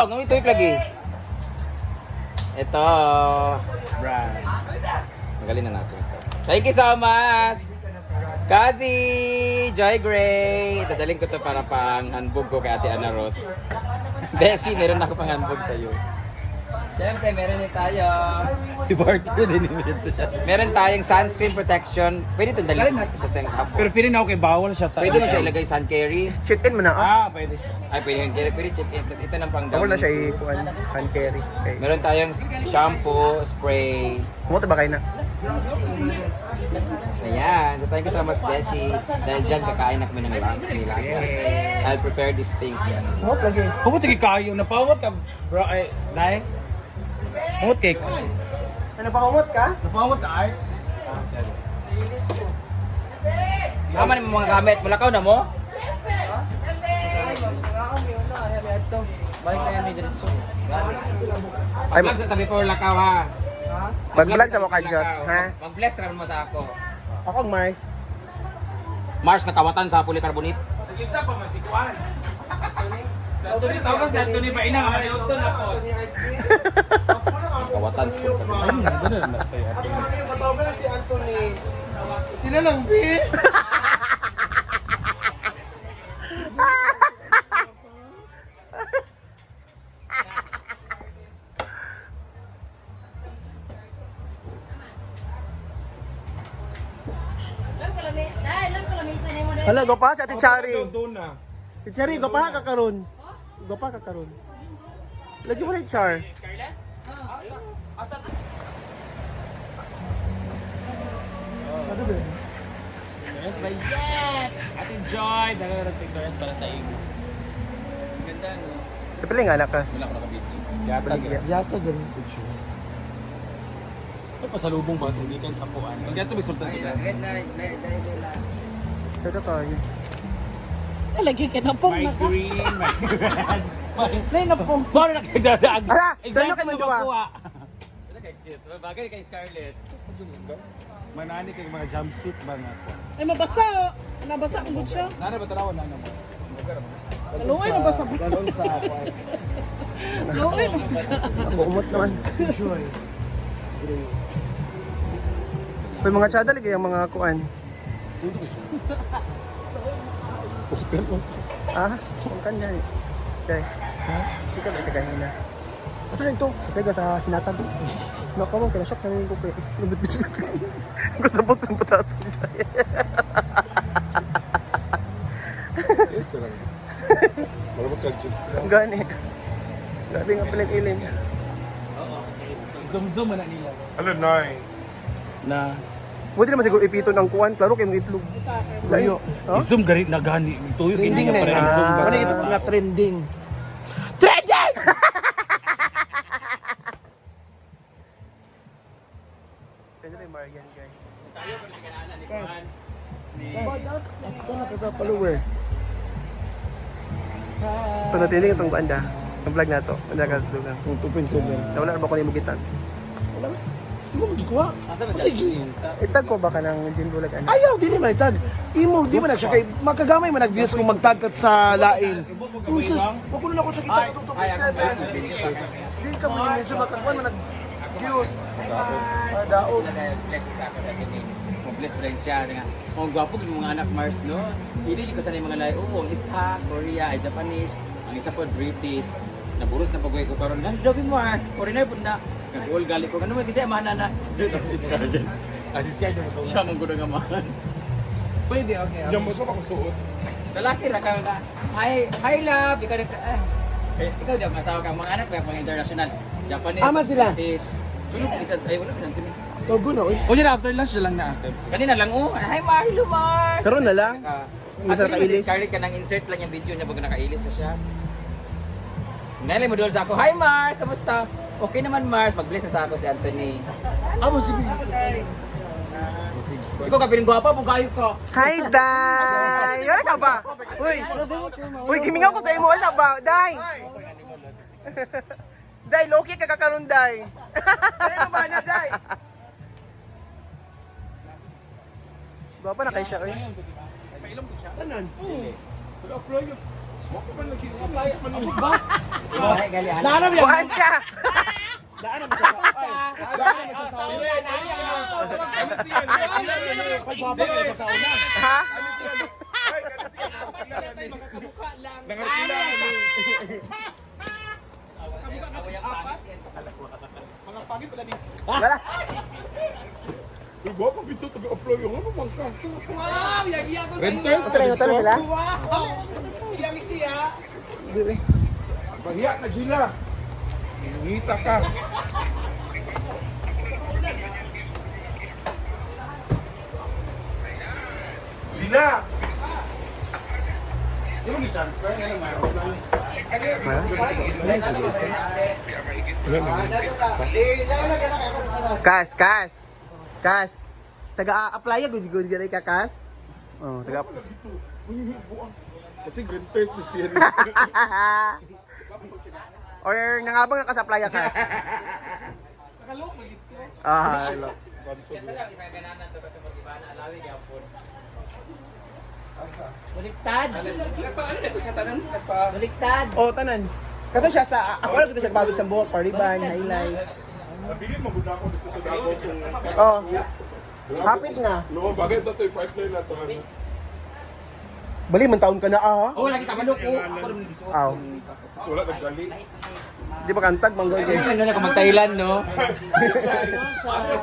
Ngayon tuwik lagi. Ito. Brad. Magaling na natin ito. Thank you so much. Kasi Joy Gray. Dadaling ko to para pang handbog ko kay Ate Ana Ros. Beshi, meron ako pang handbog sa'yo. Siyempre, meron din tayo. I-barter din ito siya. Meron tayong sunscreen protection. Pwede ito dalhin sa sangkap. Pero feeling ako kay bawal siya sa... Pwede mo siya ilagay sun carry. Check-in mo na Pwede siya. Ay, pwede yung carry. Pwede check in. Tapos ito ng pang Ako na siya i-kuhan, hand carry. Okay. Meron tayong shampoo, spray. Kumunta ba kayo na? Ayan. So, thank you so much, Beshi. Dahil dyan, kakain na kami ng lunch nila. I'll prepare these things. Kumot lagi. Kumot kay kayo. Napawat ka, bro. Ay, Day. Kumot kay... Ano pa kumot ka? Napawat ka, Arts. Tama naman mga gamit. Mulakaw na mo? Balik na yan may diretso. Ay, Mag-vlog sa tabi po lakaw ha. mag-vlog sa mukha dyan, ha? Mag-bless rin mo sa ako. Ako ang Mars. Mars na kawatan sa polycarbonate. Nagkita pa masikuan. Tawag si Anthony ba ina? Mayroon na po. Kawatan sa polycarbonate. Matawag na si Anthony. Sila lang, B. Hala, go pa si Ate Chari. Doon na. Si Chari, go pa ka karon. Go pa ka karon. Lagi mo na Char. Yes, by Jet! Ate Joy, dalawa ng pictures para sa iyo. Ganda no? Kapili nga anak ka. Wala ko nakabiti. Yato ganun picture. Ay, pasalubong ba ito? Ikan sa puan. Pag ito may sultan Ay, sila. red na last. Sada tayo. Lagi ka na pong May naka. green, may red. Nay na pong. Paano na kayo dadaan? Hala, Example saan kayo mo magkuha? makuha? Wala kay cute. Bagay kay Scarlett. Manani kay mga jumpsuit ba nga po? Ay mabasa. Nabasa ang good siya. Nana ba tarawan na naman? Luoy na basa. Galon sa Luoy na. Ako umot naman. May mga chada lagi ang mga kuan. Ah, ang kanya ni. Okay. Ha? Sika na kagahin na. Asa rin to? Kasi sa hinatag. Naka mo, kaya shock namin ko pe. Lubit-bit. Ang kasabot sa pataas. Gani. Grabe nga pala ilim. Zoom-zoom na nila. Hello, nice. Na Pwede naman siguro ipiton ng kuan, klaro kayo mga itlog. Layo. Huh? i-zoom gani na gani. Tuyo hindi Trending nga na para i-zoom Ah. ka. Ano ito mga trending. Pwede na yung Marian, guys. Sana ka sa follower. Ito na tinig itong banda. Ang vlog na to. Ang nagkatugang. 2.7. Nawala na ba ko na yung mugitan? Wala. Di mo magikuha. Asa ba Sige. Itag ko baka ng gin bulag ano? Ayaw, di naman itag. Imo, di man na siya kay makagamay man nag-views kung magtagkat sa lain. Unsa? Makulo na ko sa kita sa 2.7. Di ka mo ni medyo makakuan man nag-views. Daog. Bless sa ako sa kini. Bless pa rin siya. Nga, ang gwapo ng mga anak Mars, no? Hindi ko sa mga lahi. Oo, ang isa, Korea, ay Japanese. Ang isa po, British. Naburos na pagway ko karon. Ano daw Mars? Foreigner po na. Nag-all gali ko. Ano mo kasi amana na? Asisya niyo mo. Siya mong gudang amahan. Pwede, okay. Diyan mo sa makusuot. Lalaki ra ka na. Hi love. Ikaw na ikaw daw masawa ka. Mga anak ko pang international. Japanese. Ama sila. British. Tulog isa. Ay, wala ka sa Togo na, oy. O yan, after lunch na lang na. Kanina lang, oh. Hi, Marlo, Mars! Karoon na lang. At Isa nakailis. si Scarlett ka nang insert lang yung video niya pag nakailis na siya. Ngayon mo doon sa ako, Hi, Mars! Kamusta? Okay naman, Mars. Mag-bless na sa ako si Anthony. Amo sige. Ikaw ka pinagwapa, bukayo ka. Hi, Day! Wala ka ba? Uy! Uy, gimingaw ko sa imo. Wala ba? Day! Day, Loki ka kakaroon, Day. Ano ba na dai? Gwapa na kayo siya, oy. Tanan. Ay, gali, ano? Nanam yan. Kuhaan siya! Daan naman siya sa... Daan naman siya sa sauna. Pagwapa ka sa sauna. Ha? Wala. Iba pa bito taga-apply yung ano bang ka? Wow, yagi ako sa Renters? Basta na sila? Wow! Yagi tiya. Bahiya na Gila. Ngita ka. Gila! Kas. Taga-apply gud gud gid ka kas. Oh, taga. Kasi renters ni Steven. Or nangabang ka sa playa kas. Ah, hello. Baliktad. Baliktad. Oh, tanan. Kato siya sa ako lang kita siya bagod sa buhok, pariban, highlight. Nabilin maguna ako dito sa Davao kung Oh. Hapit nga. no, bagay to yung pipeline na to. Bali man taon ka na ah. Oh, lagi tamalok ko. Ako rin nagisuot. Aw. So wala nagdali. Di ba kantag manggoy Ay, kay. ano na ka mag-Thailand, no?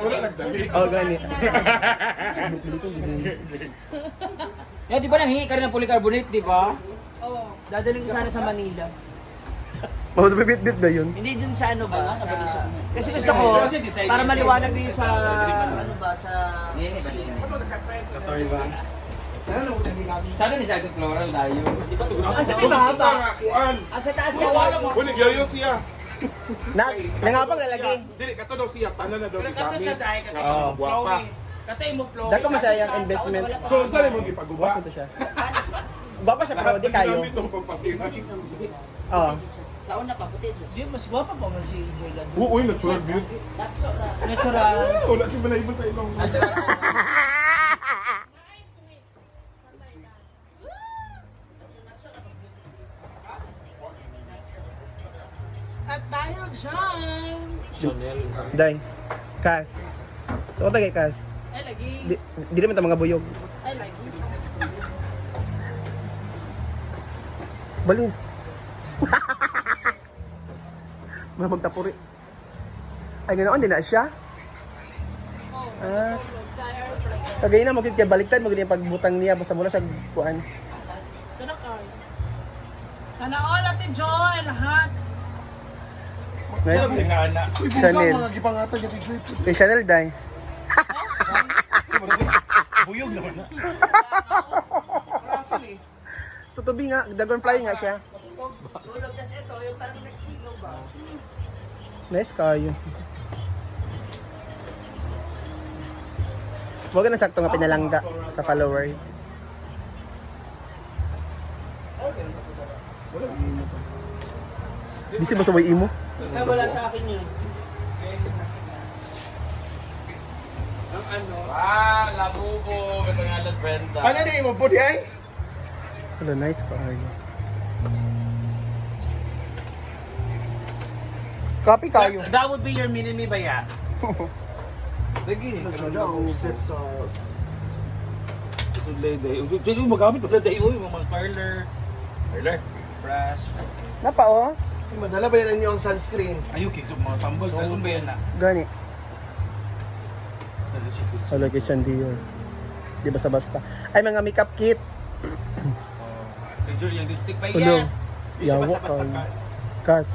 Wala nagdali. Oh, gani. Ya, di ba nanghingi ka rin ng polycarbonate, di ba? Dadaling ko sana sa Manila. Mo bit-bit ba yun? Hindi dun sa ano ba? Sa, kasi gusto ko, para maliwanag din sa, ano ba, sa... Nini ba, nini? Sana ni Sagot Floral tayo. Asa may mahaba? Kuan. Asa taas niya wala mo. Kung nagyayo siya. Nangabang lalagi. Dili kato daw siya tanan na daw ni Kato sa dahil, kato Oo. mo flowing. Katay mo flowing. Dako masayang investment. So saan mo gipaguba? Ito siya. Gwapa siya pero di kayo. Gamit ng pagpasihan. Oh. Sa una pa, puti. Di, mas gwapa pa man si Jordan. Uy, natural beauty. Natural. Wala siya malaibot sa ilong. At dahil dyan, Day. Kas. So tagay kas. ay lagi, Di naman ta mga buyog. ay lagi. Baliw. Mga magtapuri. Ay ganoon din na siya. Ah. Kagay na magit kay baliktad mo gid pagbutang niya basta mula siya kuan. Sana all Ate Joy, lahat. Nice. Uy, buka Chanel. mga gipangatag yung t-shirt. Kay Chanel day. Buyog naman na. Tutubi nga, dragonfly nga siya. Tulog na ito, yung parang nagkilong ba? Nice kayo. Huwag na sakto nga pinalangga sa followers. Bisi ba sa way imo? Kaya wala sa akin yun. Ah, labubo. May pangalan Brenda. Ano na mo po di ay? Hello, nice kayo. Copy kayo. That would be your mini-me ba ya? Lagi. Nagsadang set sa... Sulay day. Dili mo magamit pala day oy, mga parlor. Parlor, brush. Napa oh. Madala ba yan yung sunscreen? Ayo kay mga tambol, talon ba yan na? Gani. Hello, Christian Dior. Di basta-basta. Ay, mga makeup kit. Si Julian lipstick pa Hello. yan. Yawa kayo. Kas.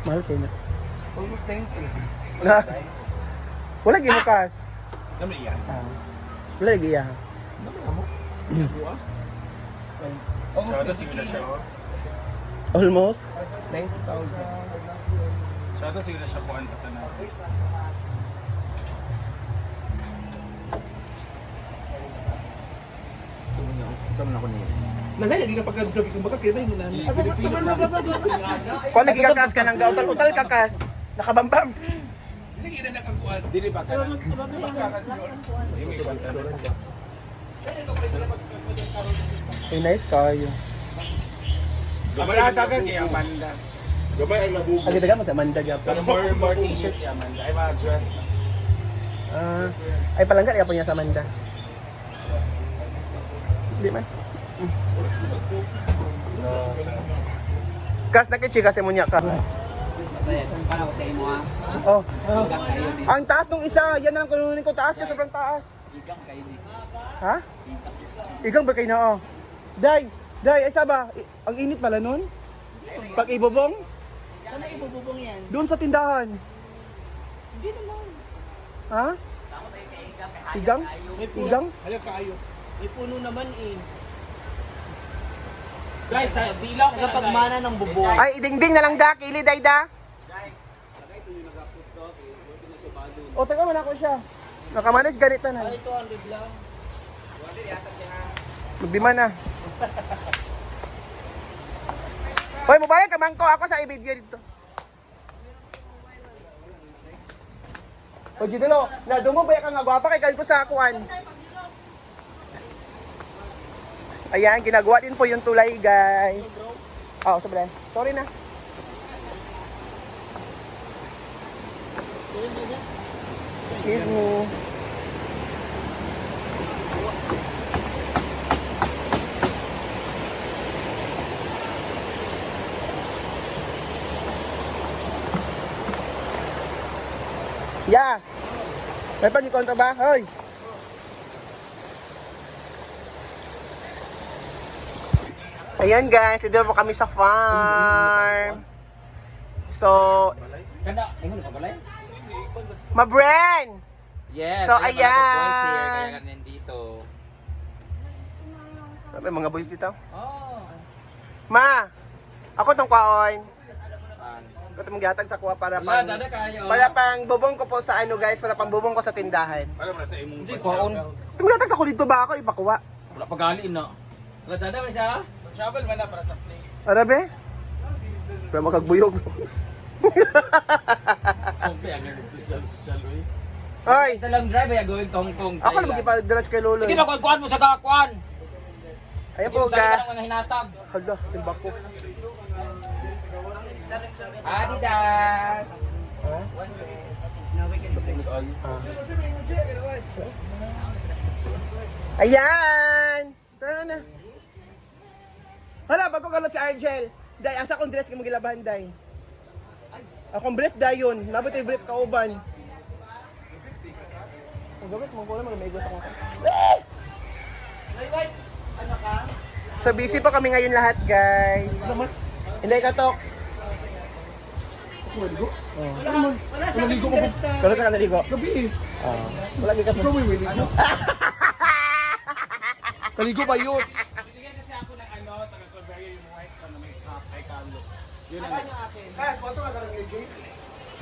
Mahal kayo na. Almost 90. Na. Wala gino kas. Dami yan. Ah. Wala lagi iya. Almost Shoutout siguro siya. Almost. 90,000. Shoutout siguro siya kuan pa na. Saan ako niya? Nagay lagi na pagka-vlog kung baka kaya mo na. Kung lagi kakas ka ng utal-utal kakas. Nakabambam. Lagi na nakakuan. Dili ba ka? Okay, nice kayo. Kamaratagan kay Amanda. Gamay ang nabubo. Ang gitaga mo sa Amanda gyapon. Pero more t-shirt kay Amanda. Ay mga dress na. Ay palangga gyapon niya sa Amanda. Di man. Kas nakichika sa munya ka. Para ko sa imo ha. Oh. Igang kayo di. Ang taas nung isa, yan ang kununin ko taas ka sobrang taas. Igang kayo di. Ha? Igang ba kayo na oh? Day, ay saba, ang init pala nun? Pag ibubong? Saan na ibububong yan? Doon sa tindahan. Hindi naman. Ha? Igang? Igang? Ayaw ka ayo. May puno naman eh. Guys, silaw ka Kapag mana ng bubong. Ay, idingding na lang da, kili day da. O, taga man ako siya. Nakamanis ganito na. Ay, 200 lang. Magdima na. Hoy, mabalik ka man ko ako sa i-video dito. O, Gidolo, nadungo ba ka nga gwapa kay kalito sa akuan? Ayan, ginagawa din po yung tulay, guys. Oh, sabi sorry na. Excuse me. Yeah. May pag-ikontra ba? Hoy. Ayan guys, dito po kami sa farm. So, Kanda, ingon ka balay? Mabren! Yes. So, kaya pala ako boys here, ayan. kaya ganyan dito. May mga boys dito. Oh. Ma, ako tong kwaon. Pan. Ito mong gihatag sa kuha para Wala, pang dada kayo. para pang bubong ko po sa ano guys, para pang bubong ko sa tindahan. Para mo na sa imong Hindi, kwaon. Ito mong gihatag sa ko dito ba ako ipakuha? Wala pa gali na. Wala, dada ba siya? Travel man na para sa play. Arabe? Para makagbuyog. Kompe, ang social, oy. Hoy, Isa lang drive, ay going tong-tong. ako na magipadalas kay Lolo. Sige ba, kuhan mo sa kakuan? Ayan po Sa ga. mga hinatag. Hala, simba ko. Adidas. Ayan! Tara na. Hala, bago kalot si Argel. Day, asa kong dress ka magilabahan, Day. Akong brief, Day yun. Nabot yung brief kauban. Ang gabit mo, ko naman, may gusto ko. So, busy pa kami ngayon lahat, guys. Hindi ka, Tok. Wala sa akin dress ka. Pero ka naligo. Gabi eh. Wala ka Ikaw may wili mo. Kaligo ba yun?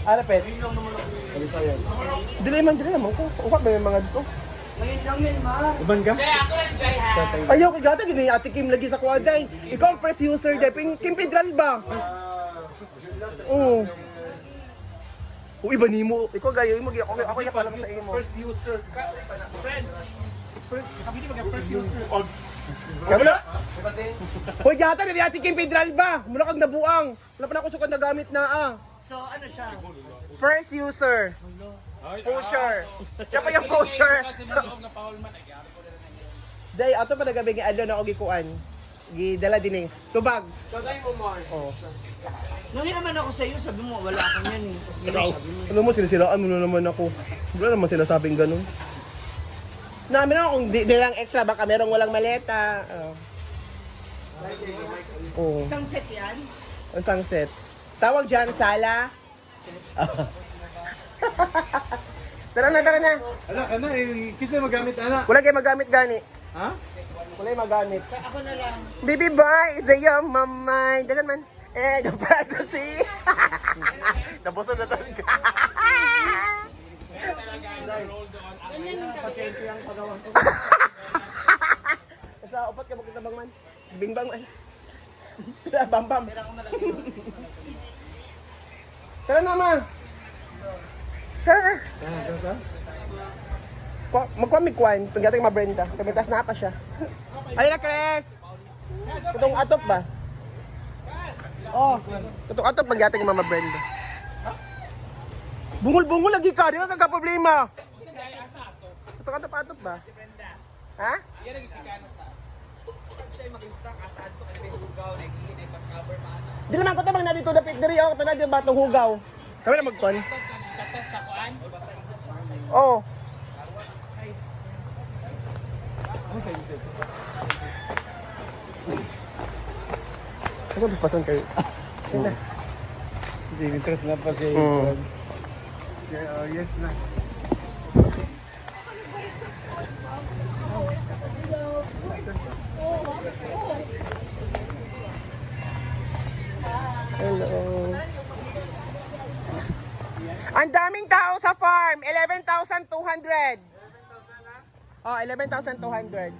Ano, Pet? Dili naman ko. Uka ba yung mga dito? Uban ka? Ayaw, kay gata, gini Ate Kim lagi sa kuwaday. Ikaw ang press user, Day. Kim Pedral ba? Oo. Iba ni mo. Ikaw gayo mo ako ya pala sa imo. First user. Friend. Hindi ba first user? Kaya na. Hoy, gata ni Ate Kim Pedral ba? Mula kang nabuang. Wala pa na ako sukad na gamit na ah. So, ano siya? First user. Pusher. Siya pa yung pusher. Day, ato pa nagabi nga adlaw na og gikuan. Gidala din eh. Tubag. Oh. Nung naman ako sa iyo, sabi mo, wala akong yan eh. Tapos ngayon sabi mo, Alam mo, sinisilaan mo na naman ako. Wala naman sila sabing ganun. Namin ako kung di lang extra, baka merong walang maleta. Oh. isang set yan? Ang sunset. Tawag dyan, sala. Tara na. Ala ka na eh. Kasi magamit ana. Wala kayo magamit gani. Ha? Wala kayo magamit. Ako na lang. Baby boy, is a young mamay. Dagan man. Kapag si. Nabuso na talaga. Sa upat ka bakit bang man? Bingbang man. Bam. Tara na, ma. Tara na. Magkwamikwan, pagdating mabrenda. Kamitas na pa siya. Ay na, Chris! Itong atop ba? Oh, Kato pagyate kay Mama Brenda. Bungol-bungol lagi ka, di ka kagka-problema. Kato patot ba? Ha? Di naman ko tamang na dito dapit diri ako tanad yung batong hugaw. Kami na magton. Oo. Ano ba pason kayo? Sina? hindi interest na pa siya. Yes na. Hello. Ang daming tao sa farm. 11,200. Oh, 11,200.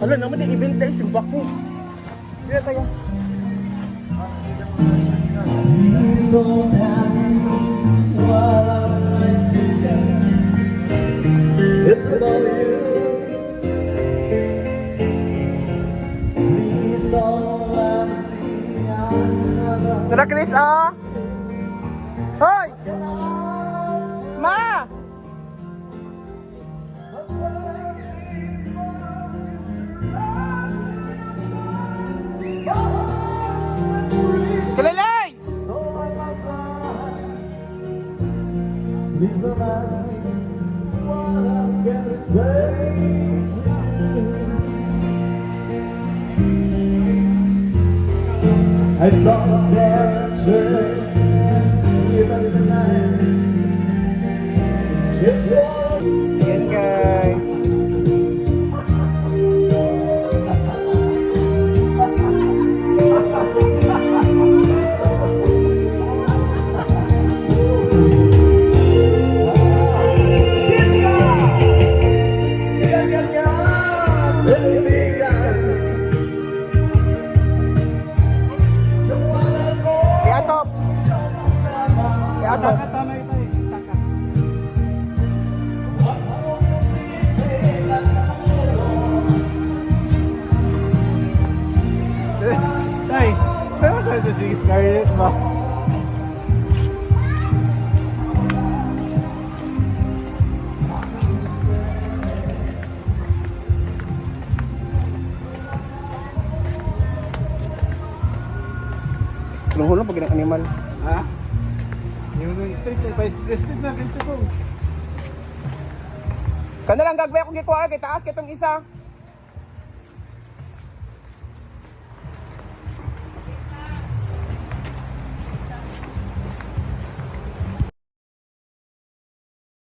Hala naman yung event guys, yung bako. Dito tayo. It's about you. Please don't ask me another. Tara Chris, ah! Hoy! Ma! Kalalay! Please don't ask me what I'm gonna say to you. I toss and turn, sleep at the night. It's all Ayan guys. Iatop! Iatop! Tay, pero sa ito si Scarlett ba? Hulong-hulong pag ng animal. Ha? Yung street by street na kay Chukong. Kana lang gagbay akong gikuha kay taas kitong isa.